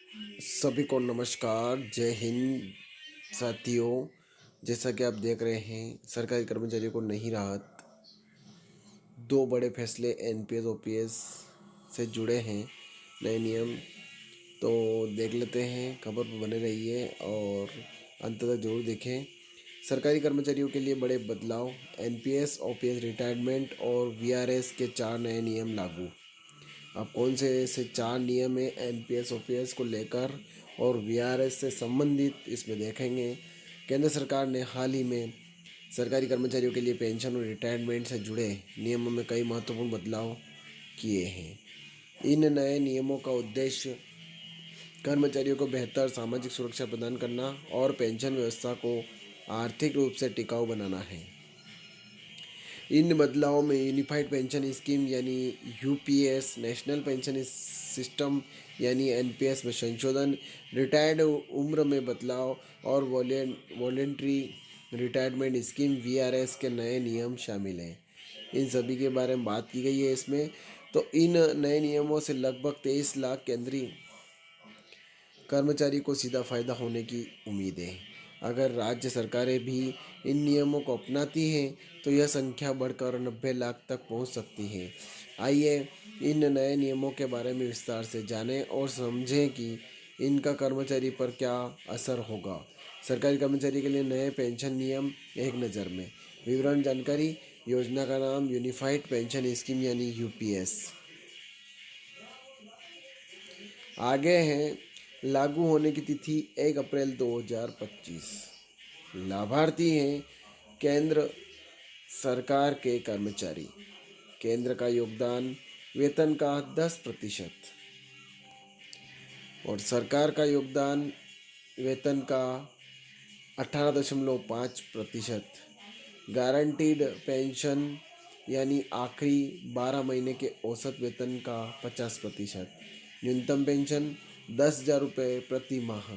सभी को नमस्कार, जय हिंद साथियों। जैसा कि आप देख रहे हैं, सरकारी कर्मचारियों को नई राहत। दो बड़े फैसले एनपीएस ओपीएस से जुड़े हैं, नए नियम। तो देख लेते हैं, खबर पर बने रहिए और अंत तक जरूर देखें। सरकारी कर्मचारियों के लिए बड़े बदलाव, एनपीएस ओपीएस रिटायरमेंट और वीआरएस के 4 नए नियम लागू। अब कौन से ऐसे 4 नियम है एनपीएस ओपीएस को लेकर और वीआरएस से संबंधित, इसमें देखेंगे। केंद्र सरकार ने हाल ही में सरकारी कर्मचारियों के लिए पेंशन और रिटायरमेंट से जुड़े नियमों में कई महत्वपूर्ण बदलाव किए हैं। इन नए नियमों का उद्देश्य कर्मचारियों को बेहतर सामाजिक सुरक्षा प्रदान करना और पेंशन व्यवस्था को आर्थिक रूप से टिकाऊ बनाना है। इन बदलावों में यूनिफाइड पेंशन स्कीम यानी यूपीएस, नेशनल पेंशन सिस्टम यानी एनपीएस में संशोधन, रिटायर्ड उम्र में बदलाव और वॉलेंट्री रिटायरमेंट स्कीम वीआरएस के नए नियम शामिल हैं। इन सभी के बारे में बात की गई है इसमें। तो इन नए नियमों से लगभग 23 लाख केंद्रीय कर्मचारी को सीधा फायदा होने की उम्मीद है। अगर राज्य सरकारें भी इन नियमों को अपनाती हैं तो यह संख्या बढ़कर 90 लाख तक पहुंच सकती है। आइए इन नए नियमों के बारे में विस्तार से जानें और समझें कि इनका कर्मचारी पर क्या असर होगा। सरकारी कर्मचारी के लिए नए पेंशन नियम एक नज़र में। विवरण जानकारी। योजना का नाम यूनिफाइड पेंशन स्कीम यानी यूपीएस। आगे हैं। लागू होने की तिथि 1 अप्रैल 2025। लाभार्थी हैं केंद्र सरकार के कर्मचारी। केंद्र का योगदान वेतन का 10% और सरकार का योगदान वेतन का 18.5%। गारंटीड पेंशन यानी आखिरी 12 महीने के औसत वेतन का 50%। न्यूनतम पेंशन 10,000 रुपये प्रति माह।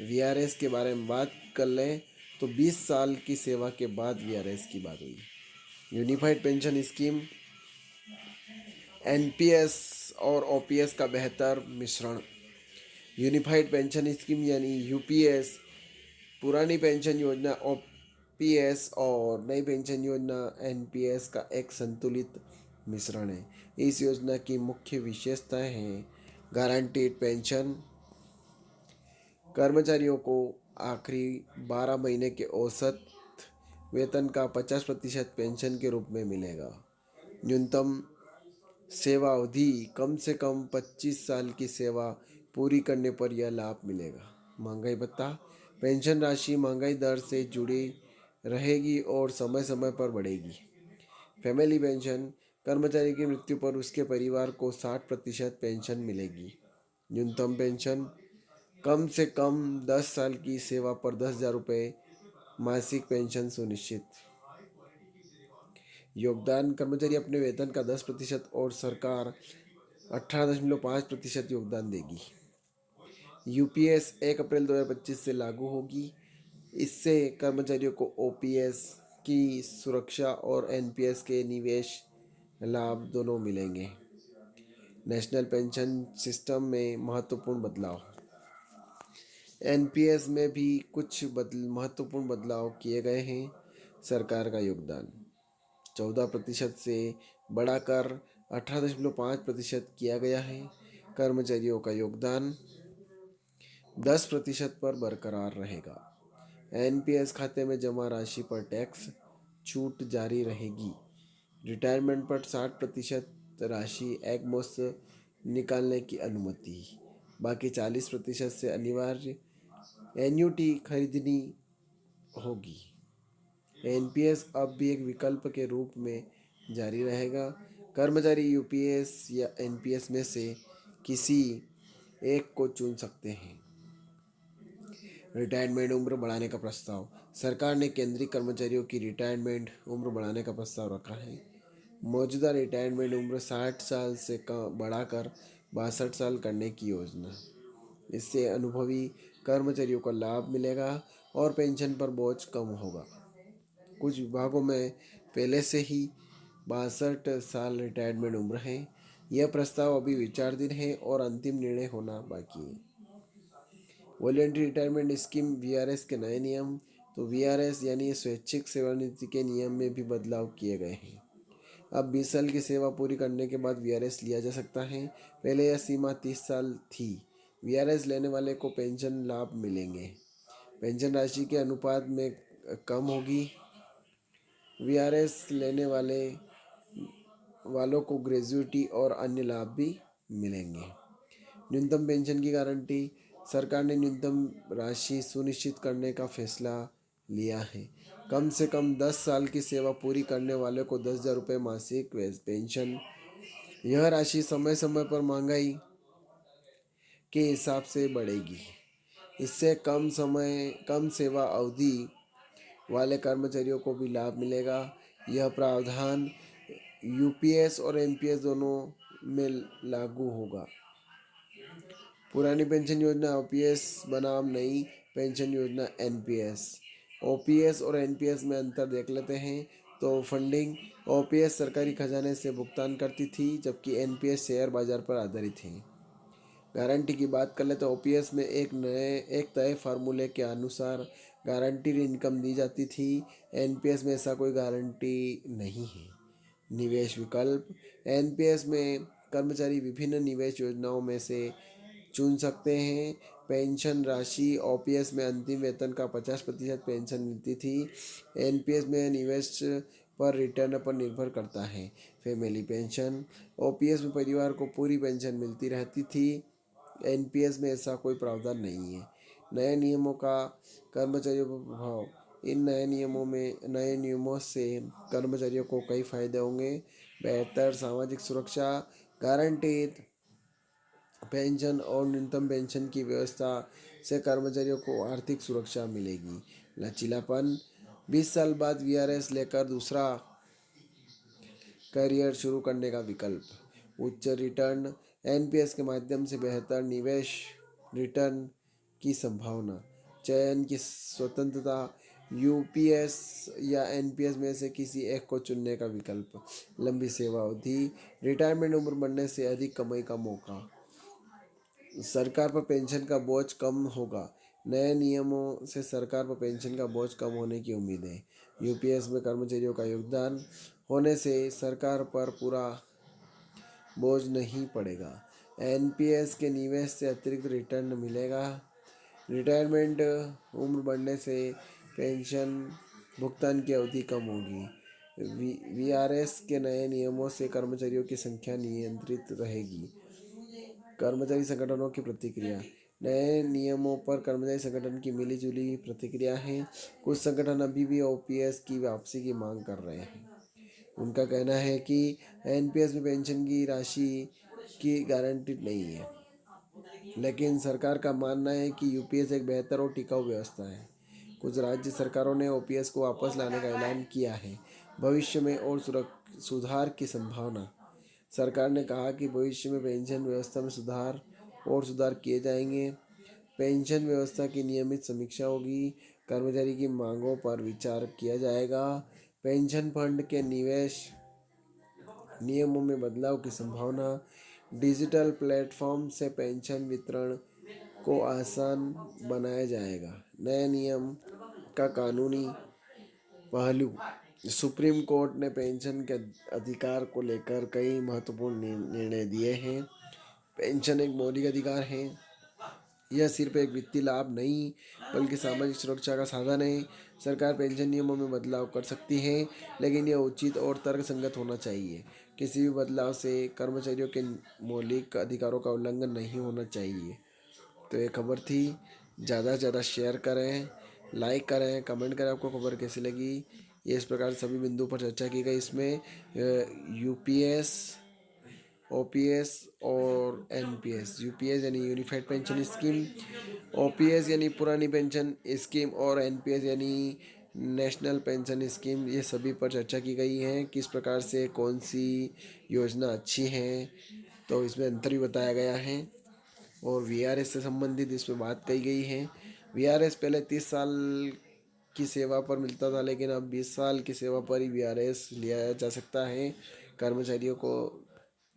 वीआरएस के बारे में बात कर लें तो 20 साल की सेवा के बाद वीआरएस की बात हुई। यूनिफाइड पेंशन स्कीम एनपीएस और ओपीएस का बेहतर मिश्रण। यूनिफाइड पेंशन स्कीम यानी यूपीएस पुरानी पेंशन योजना ओपीएस और नई पेंशन योजना एनपीएस का एक संतुलित मिश्रण है। इस योजना की मुख्य विशेषताएं हैं। गारंटीड पेंशन कर्मचारियों को आखिरी 12 महीने के औसत वेतन का 50% पेंशन के रूप में मिलेगा। न्यूनतम सेवा अवधि कम से कम 25 साल की सेवा पूरी करने पर यह लाभ मिलेगा। महंगाई भत्ता पेंशन राशि महंगाई दर से जुड़ी रहेगी और समय समय पर बढ़ेगी। फैमिली पेंशन कर्मचारी की मृत्यु पर उसके परिवार को 60% पेंशन मिलेगी। न्यूनतम पेंशन कम से कम 10 साल की सेवा पर 10,000 रुपये मासिक पेंशन सुनिश्चित। योगदान कर्मचारी अपने वेतन का 10% और सरकार 18.5% योगदान देगी। यूपीएस 1 अप्रैल 2025 से लागू होगी। इससे कर्मचारियों को ओपीएस की सुरक्षा और एनपीएस के निवेश लाभ दोनों मिलेंगे। नेशनल पेंशन सिस्टम में महत्वपूर्ण बदलाव। एनपीएस में भी कुछ महत्वपूर्ण बदलाव किए गए हैं। सरकार का योगदान 14% से बढ़ाकर 18.5% किया गया है। कर्मचारियों का योगदान 10% पर बरकरार रहेगा। एनपीएस खाते में जमा राशि पर टैक्स छूट जारी रहेगी। रिटायरमेंट पर 60% राशि एक मुश्त निकालने की अनुमति। बाकी 40% से अनिवार्य एन्युटी खरीदनी होगी। एनपीएस अब भी एक विकल्प के रूप में जारी रहेगा। कर्मचारी यूपीएस या एनपीएस में से किसी एक को चुन सकते हैं। रिटायरमेंट उम्र बढ़ाने का प्रस्ताव। सरकार ने केंद्रीय कर्मचारियों की रिटायरमेंट उम्र बढ़ाने का प्रस्ताव रखा है। मौजूदा रिटायरमेंट उम्र 60 साल से बढ़ाकर 62 साल करने की योजना। इससे अनुभवी कर्मचारियों को लाभ मिलेगा और पेंशन पर बोझ कम होगा। कुछ विभागों में पहले से ही 62 साल रिटायरमेंट उम्र है। यह प्रस्ताव अभी विचाराधीन है और अंतिम निर्णय होना बाकी है। वॉलेंट्री रिटायरमेंट स्कीम वीआरएस के नए नियम। तो वीआरएस यानी स्वैच्छिक सेवानिवृत्ति के नियम में भी बदलाव किए गए हैं। अब 20 साल की सेवा पूरी करने के बाद वीआरएस लिया जा सकता है। पहले यह सीमा 30 साल थी। वीआरएस लेने वाले को पेंशन लाभ मिलेंगे। पेंशन राशि के अनुपात में कम होगी। वीआरएस लेने वालों को ग्रेजुइटी और अन्य लाभ भी मिलेंगे। न्यूनतम पेंशन की गारंटी। सरकार ने न्यूनतम राशि सुनिश्चित करने का फैसला लिया है। कम से कम 10 साल की सेवा पूरी करने वाले को 10,000 रुपये मासिक पेंशन। यह राशि समय समय पर महंगाई के हिसाब से बढ़ेगी। इससे कम सेवा अवधि वाले कर्मचारियों को भी लाभ मिलेगा। यह प्रावधान यूपीएस और एनपीएस दोनों में लागू होगा। पुरानी पेंशन योजना ओपीएस बनाम नई पेंशन योजना एनपीएस। ओपीएस और एनपीएस में अंतर देख लेते हैं। तो फंडिंग, ओपीएस सरकारी खजाने से भुगतान करती थी जबकि एनपीएस शेयर बाजार पर आधारित है। गारंटी की बात कर ले तो ओपीएस में एक तय फार्मूले के अनुसार गारंटीड इनकम दी जाती थी। एनपीएस में ऐसा कोई गारंटी नहीं है। निवेश विकल्प। एनपीएस में कर्मचारी विभिन्न निवेश योजनाओं में से चुन सकते हैं। पेंशन राशि। ओपीएस में अंतिम वेतन का 50% पेंशन मिलती थी। एनपीएस में निवेश पर रिटर्न पर निर्भर करता है। Family pension. ओपीएस में परिवार को पूरी पेंशन मिलती रहती थी। एनपीएस में ऐसा कोई प्रावधान नहीं है। नए नियमों का कर्मचारियों पर प्रभाव। इन नए नियमों से कर्मचारियों को कई फायदे होंगे। बेहतर सामाजिक सुरक्षा, गारंटीड पेंशन और न्यूनतम पेंशन की व्यवस्था से कर्मचारियों को आर्थिक सुरक्षा मिलेगी। लचीलापन। 20 साल बाद वीआरएस लेकर दूसरा करियर शुरू करने का विकल्प। उच्च रिटर्न। एनपीएस के माध्यम से बेहतर निवेश रिटर्न की संभावना। चयन की स्वतंत्रता। यूपीएस या एनपीएस में से किसी एक को चुनने का विकल्प। लंबी सेवा अवधि। रिटायरमेंट उम्र बढ़ने से अधिक कमाई का मौका। सरकार पर पेंशन का बोझ कम होगा। नए नियमों से सरकार पर पेंशन का बोझ कम होने की उम्मीद है। यूपीएस में कर्मचारियों का योगदान होने से सरकार पर पूरा बोझ नहीं पड़ेगा। एनपीएस के निवेश से अतिरिक्त रिटर्न मिलेगा। रिटायरमेंट उम्र बढ़ने से पेंशन भुगतान की अवधि कम होगी। वीआरएस के नए नियमों से कर्मचारियों की संख्या नियंत्रित रहेगी। कर्मचारी संगठनों की प्रतिक्रिया। नए नियमों पर कर्मचारी संगठन की मिलीजुली प्रतिक्रिया है। कुछ संगठन अभी भी ओपीएस की वापसी की मांग कर रहे हैं। उनका कहना है कि एनपीएस में पेंशन की राशि की गारंटी नहीं है, लेकिन सरकार का मानना है कि यूपीएस एक बेहतर और टिकाऊ व्यवस्था है। कुछ राज्य सरकारों ने ओपीएस को वापस लाने का ऐलान किया है। भविष्य में और सुधार की संभावना। सरकार ने कहा कि भविष्य में पेंशन व्यवस्था में सुधार किए जाएंगे। पेंशन व्यवस्था की नियमित समीक्षा होगी। कर्मचारी की मांगों पर विचार किया जाएगा। पेंशन फंड के निवेश नियमों में बदलाव की संभावना। डिजिटल प्लेटफॉर्म से पेंशन वितरण को आसान बनाया जाएगा। नए नियम का कानूनी पहलू। सुप्रीम कोर्ट ने पेंशन के अधिकार को लेकर कई महत्वपूर्ण निर्णय दिए हैं। पेंशन एक मौलिक अधिकार है। यह सिर्फ एक वित्तीय लाभ नहीं बल्कि सामाजिक सुरक्षा का साधन है। सरकार पेंशन नियमों में बदलाव कर सकती है, लेकिन यह उचित और तर्कसंगत होना चाहिए। किसी भी बदलाव से कर्मचारियों के मौलिक अधिकारों का उल्लंघन नहीं होना चाहिए। तो ये खबर थी। ज़्यादा से ज़्यादा शेयर करें, लाइक करें, कमेंट करें आपको खबर कैसी लगी। ये इस प्रकार सभी बिंदु पर चर्चा की गई। इसमें यूपीएस, ओपीएस और एनपीएस। यूपीएस यानी यूनिफाइड पेंशन स्कीम, ओपीएस यानी पुरानी पेंशन स्कीम और एनपीएस यानी नेशनल पेंशन स्कीम। ये सभी पर चर्चा की गई है, किस प्रकार से कौन सी योजना अच्छी है, तो इसमें अंतर भी बताया गया है। और वीआरएस से संबंधित इसमें बात कही गई है। वीआरएस पहले 30 साल की सेवा पर मिलता था, लेकिन अब 20 साल की सेवा पर ही वीआरएस लिया जा सकता है कर्मचारियों को।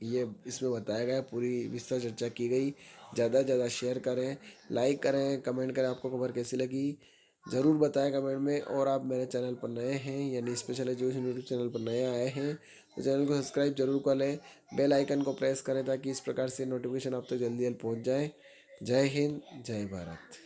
ये इसमें बताया गया, पूरी विस्तार चर्चा की गई। ज़्यादा से ज़्यादा शेयर करें, लाइक करें, कमेंट करें आपको खबर कैसी लगी ज़रूर बताएं कमेंट में। और आप मेरे चैनल पर नए हैं यानी स्पेशल एजुकेशन यूट्यूब चैनल पर नए आए हैं तो चैनल को सब्सक्राइब जरूर कर लें, बेल आइकन को प्रेस करें ताकि इस प्रकार से नोटिफिकेशन आप तक जल्दी जल्दी पहुंच जाए। जय हिंद, जय भारत।